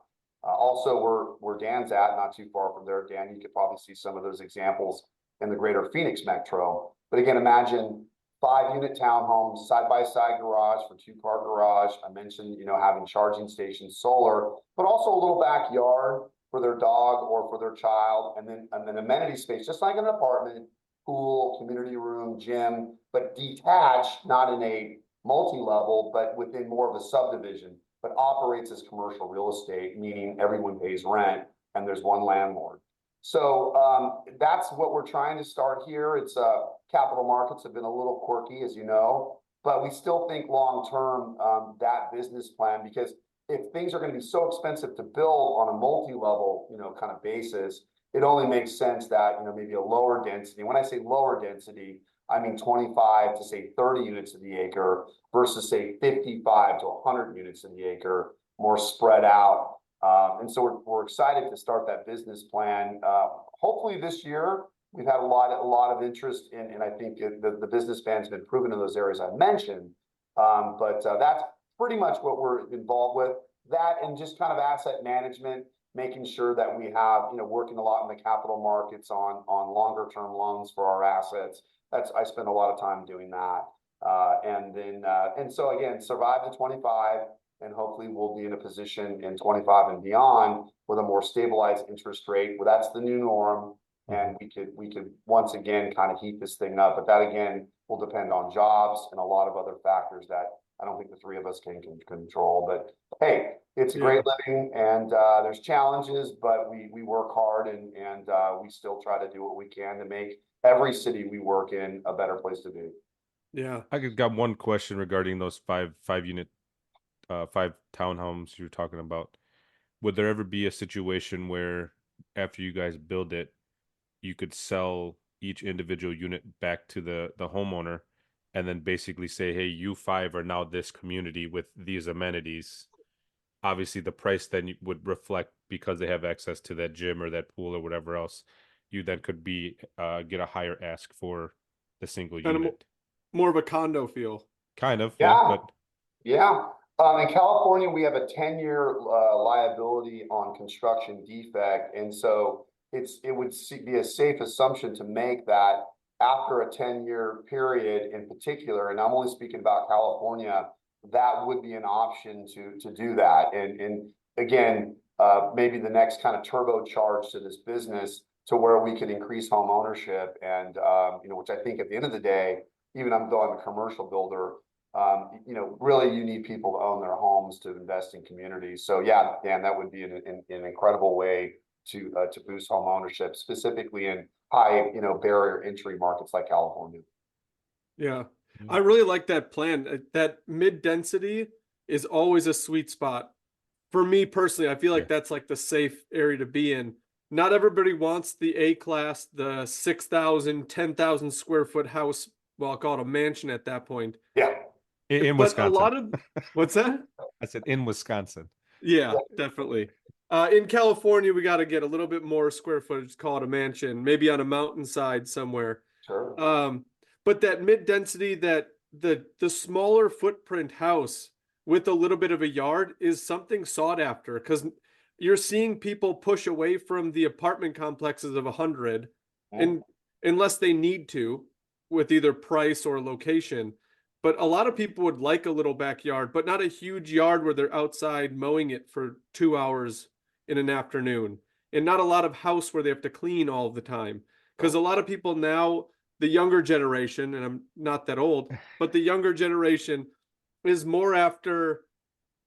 Also, where Dan's at, not too far from there. Dan, you could probably see some of those examples in the greater Phoenix metro. But again, imagine 5-unit townhomes, side-by-side garage for 2-car garage. I mentioned, having charging stations, solar, but also a little backyard for their dog or for their child, and then amenity space, just like an apartment, pool, community room, gym, but detached, not in a multi-level, but within more of a subdivision. but operates as commercial real estate, meaning everyone pays rent and there's one landlord. So that's what we're trying to start here. It's capital markets have been a little quirky, as you know, but we still think long term that business plan, because if things are going to be so expensive to build on a multi-level, kind of basis, it only makes sense that, maybe a lower density. When I say lower density, I mean 25 to say 30 units of the acre versus say 55 to 100 units of the acre, more spread out. And so we're excited to start that business plan. Hopefully this year. We've had a lot of interest in, and I think the business plan's been proven in those areas I mentioned. But that's pretty much what we're involved with. That and just kind of asset management, making sure that we have, working a lot in the capital markets on longer term loans for our assets. I spend a lot of time doing that. And so again, survive to 25, and hopefully we'll be in a position in 25 and beyond with a more stabilized interest rate. Well, that's the new norm. And we could once again kind of heat this thing up, but that again will depend on jobs and a lot of other factors that I don't think the three of us can control. But hey, it's a great living, and there's challenges, but we work hard, and we still try to do what we can to make every city we work in a better place to be. Yeah, I got one question regarding those five townhomes you're talking about. Would there ever be a situation where after you guys build it, you could sell each individual unit back to the homeowner, and then basically say, hey, you five are now this community with these amenities? Obviously the price then would reflect, because they have access to that gym or that pool or whatever else, you then could be get a higher ask for the single unit. More of a condo feel. Kind of. Yeah. In California, we have a 10-year liability on construction defect, and so it would be a safe assumption to make that after a 10-year period in particular, and I'm only speaking about California, that would be an option to do that. And again, maybe the next kind of turbocharge to this business to where we could increase home ownership, and which I think at the end of the day, even though I'm a commercial builder, really you need people to own their homes to invest in communities. So yeah, Dan, that would be an incredible way to boost home ownership, specifically in high, barrier entry markets like California. Yeah, I really like that plan. That mid density is always a sweet spot for me personally. I feel like that's like the safe area to be in. Not everybody wants the A class, the 6,000, 10,000 square foot house. Well, I'll call it a mansion at that point. Yeah. In but Wisconsin. A lot of what's that? I said in Wisconsin. Yeah, definitely. In California, we got to get a little bit more square footage, call it a mansion, maybe on a mountainside somewhere. Sure. But that mid density, that the smaller footprint house with a little bit of a yard is something sought after, because you're seeing people push away from the apartment complexes of 100, and unless they need to, with either price or location. But a lot of people would like a little backyard, but not a huge yard where they're outside mowing it for 2 hours in an afternoon, and not a lot of house where they have to clean all the time. Because a lot of people now, the younger generation, and I'm not that old, but the younger generation is more after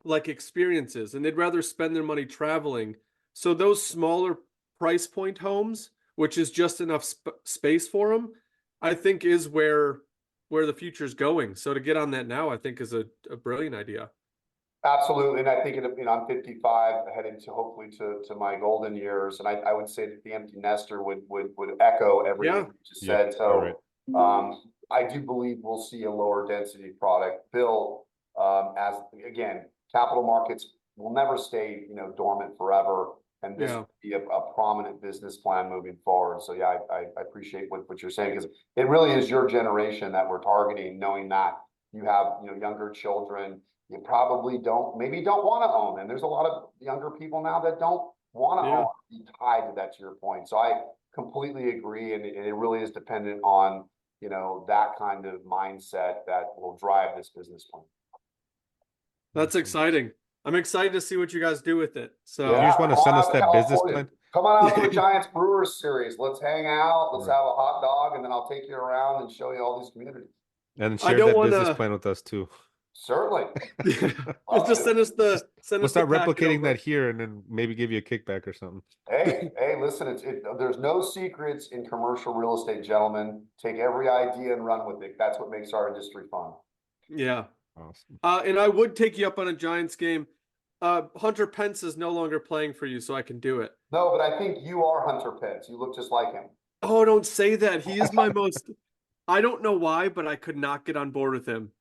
like experiences, and they'd rather spend their money traveling. So those smaller price point homes, which is just enough space for them, I think is where the future's going. So to get on that now, I think is a brilliant idea. Absolutely. And I think, I'm 55, heading to hopefully to my golden years. And I would say that the empty nester would echo everything you just said. So I do believe we'll see a lower density product built, as again, capital markets will never stay, dormant forever. And this would be a prominent business plan moving forward. So yeah, I appreciate what you're saying, because it really is your generation that we're targeting, knowing that you have, younger children. You probably don't want to own. And there's a lot of younger people now that don't want to own, be tied to that, to your point. So I completely agree. And it really is dependent on, that kind of mindset that will drive this business plan. That's exciting. I'm excited to see what you guys do with it. So you just want to send us that business plan? Come on out to the Giants Brewers series. Let's hang out. Let's have a hot dog, and then I'll take you around and show you all these communities. And share that business plan with us too. Certainly. Just send us the We'll start packet replicating over. that here and then maybe give you a kickback or something. Hey, listen, there's no secrets in commercial real estate, gentlemen. Take every idea and run with it. That's what makes our industry fun. Yeah. Awesome. And I would take you up on a Giants game. Hunter Pence is no longer playing for you, so I can do it. No, but I think you are Hunter Pence. You look just like him. Oh, don't say that. He is my most. I don't know why, but I could not get on board with him.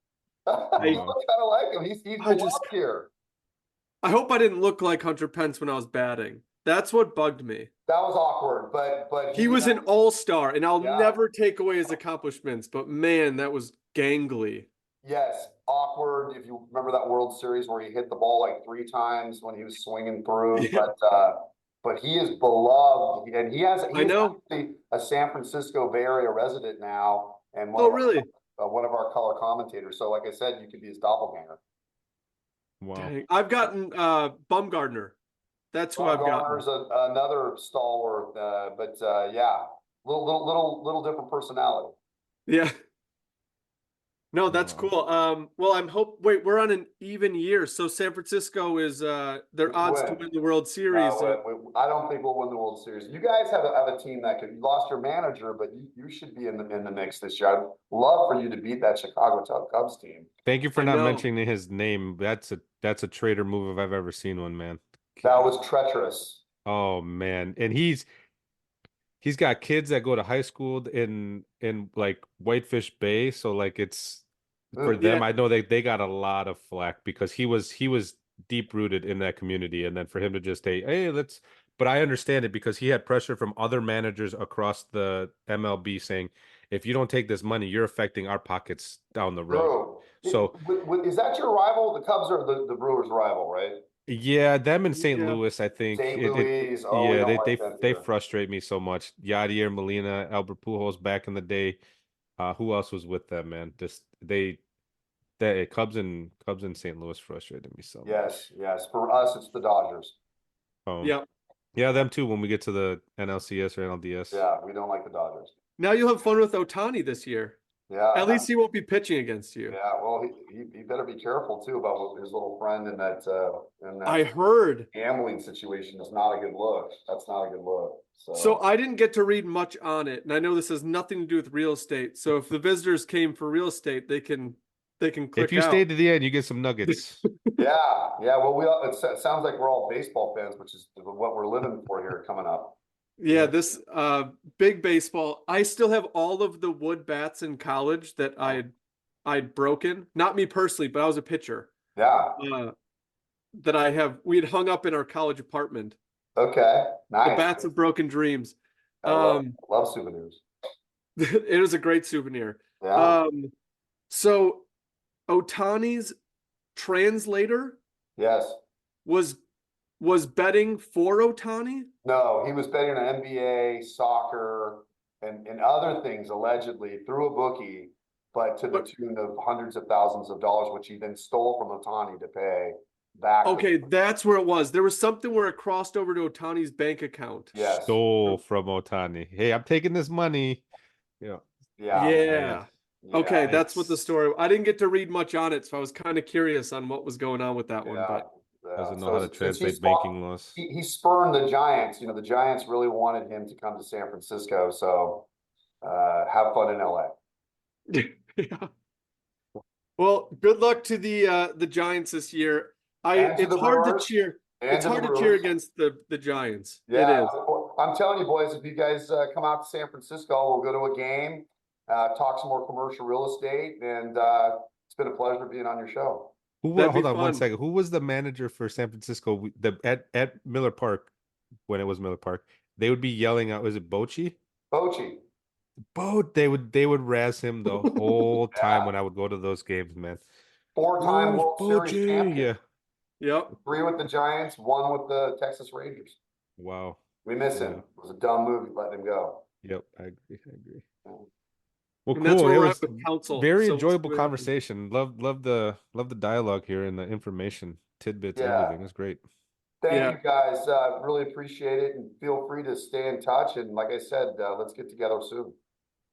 You wow. look kind of like him. He's beloved here. I hope I didn't look like Hunter Pence when I was batting. That's what bugged me. That was awkward, but He was an all-star, and I'll Yeah. never take away his accomplishments. But man, that was gangly. Yes, awkward. If you remember that World Series where he hit the ball like 3 times when he was swinging through, Yeah. but he is beloved, and he is know. actually a San Francisco Bay Area resident now, and Oh, really? one of our color commentators. So, like I said, you could be his doppelganger. Wow. Dang. I've gotten Bumgardner. That's who I've gotten. Bumgarner's another stalwart, but yeah, little different personality. Yeah. No, that's Wow. cool. Well, wait, we're on an even year. So San Francisco is their odds to win the World Series. I don't think we'll win the World Series. You guys have a team that you lost your manager, but you should be in the mix this year. I'd love for you to beat that Chicago Cubs team. Thank you for I not know. mentioning his name. That's a traitor move if I've ever seen one, man. That was treacherous. Oh man. And he's got kids that go to high school in like Whitefish Bay, so like it's for them. Yeah. I know they got a lot of flack because he was deep rooted in that community, and then for him to just say, hey, let's. But I understand it because he had pressure from other managers across the MLB saying, if you don't take this money, you're affecting our pockets down the road. True. So Is that your rival? The Cubs are the Brewers' rival, right? yeah, them in St. Yeah. Louis, I think. St. Louis. Oh, we Yeah, don't like them they either. frustrate me so much. Yadier Molina, Albert Pujols back in the day. Who else was with them, man? Just the Cubs and St. Louis frustrated me so much. Yes. For us, it's the Dodgers. Yeah. Yeah, them too when we get to the NLCS or NLDS. Yeah, we don't like the Dodgers. Now you'll have fun with Ohtani this year. Yeah. At least he won't be pitching against you. Yeah, well, he better be careful too about his little friend in that I heard. gambling situation. Is not a good look. That's not a good look. So I didn't get to read much on it, and I know this has nothing to do with real estate. So if the visitors came for real estate, they can click If you out. stay to the end, you get some nuggets. yeah. Well, it sounds like we're all baseball fans, which is what we're living for here coming up. Yeah, this big baseball. I still have all of the wood bats in college that I'd broken. Not me personally, but I was a pitcher. Yeah. That we had hung up in our college apartment. Okay. Nice. The bats of broken dreams. I love souvenirs. It was a great souvenir. Yeah. So Ohtani's translator Yes. was betting for Ohtani. No, he was betting on NBA, soccer, and other things allegedly through a bookie, but to the tune of hundreds of thousands of dollars, which he then stole from Ohtani to pay back. Okay, that's where it was. There was something where it crossed over to Ohtani's bank account. Yes. Stole from Ohtani. Hey, I'm taking this money. Yeah. Yeah. Okay, that's what the It's- story. I didn't get to read much on it, so I was kind of curious on what was going on with that one. But Doesn't know how to translate banking laws. He spurned the Giants. You know, the Giants really wanted him to come to San Francisco. So have fun in LA. yeah. Well, good luck to the Giants this year. It's hard to cheer. It's hard to cheer against the Giants. Yeah, it is. I'm telling you, boys, if you guys come out to San Francisco, we'll go to a game, talk some more commercial real estate, and it's been a pleasure being on your show. Hold on 1 second. Who was the manager for San Francisco? At Miller Park, when it was Miller Park, they would be yelling out. Was it Bochy? Bochy. They would razz him the whole time when I would go to those games, man. 4-time World Series champion. Yeah. Yep. 3 with the Giants, 1 with the Texas Rangers. Wow. We miss him. It was a dumb move letting him go. Yep, I agree. Well, And cool. that's where It we're was at with council. very So enjoyable we'll- conversation. Love the dialogue here and the information, tidbits, Yeah. everything. It's great. Thank you guys. Really appreciate it, and feel free to stay in touch. And like I said, let's get together soon.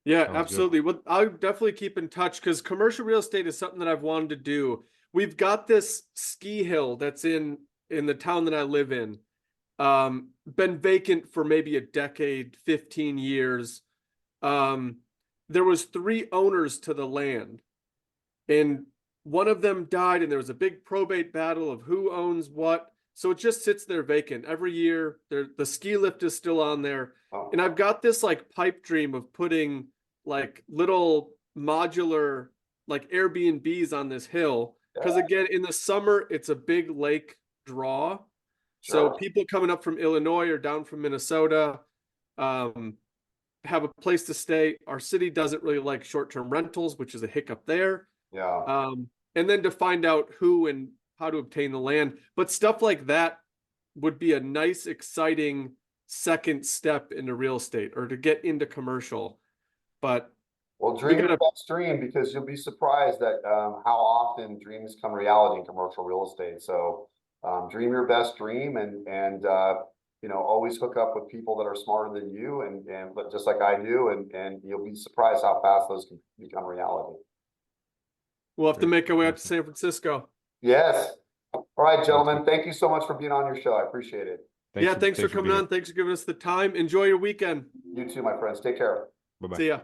Yeah, Sounds good. absolutely. Well, I'll definitely keep in touch because commercial real estate is something that I've wanted to do. We've got this ski hill that's in the town that I live in. Been vacant for maybe a decade, 15 years. There was 3 owners to the land, and one of them died, and there was a big probate battle of who owns what. So it just sits there vacant. Every year, the ski lift is still on there. Oh, And I've got this like pipe dream of putting like little modular like Airbnbs on this hill. Because yeah, again, in the summer, it's a big lake draw. So sure. people coming up from Illinois or down from Minnesota um, have a place to stay. Our city doesn't really like short-term rentals, which is a hiccup there. Yeah. And then to find out who and how to obtain the land. But stuff like that would be a nice, exciting second step into real estate or to get into commercial. But Well, we dream your gotta, best dream because you'll be surprised at how often dreams come reality in commercial real estate. So dream your best dream and you know, always hook up with people that are smarter than you and but just like I do and you'll be surprised how fast those can become reality. we'll have to make our way out to Awesome. San Francisco. Yes. All right, Sounds gentlemen. good. Thank you so much for being on your show. I appreciate it. Yeah, thanks for being coming here. on. Thanks for giving us the time. Enjoy your weekend. You too, my friends. Take care. Bye-bye. See ya.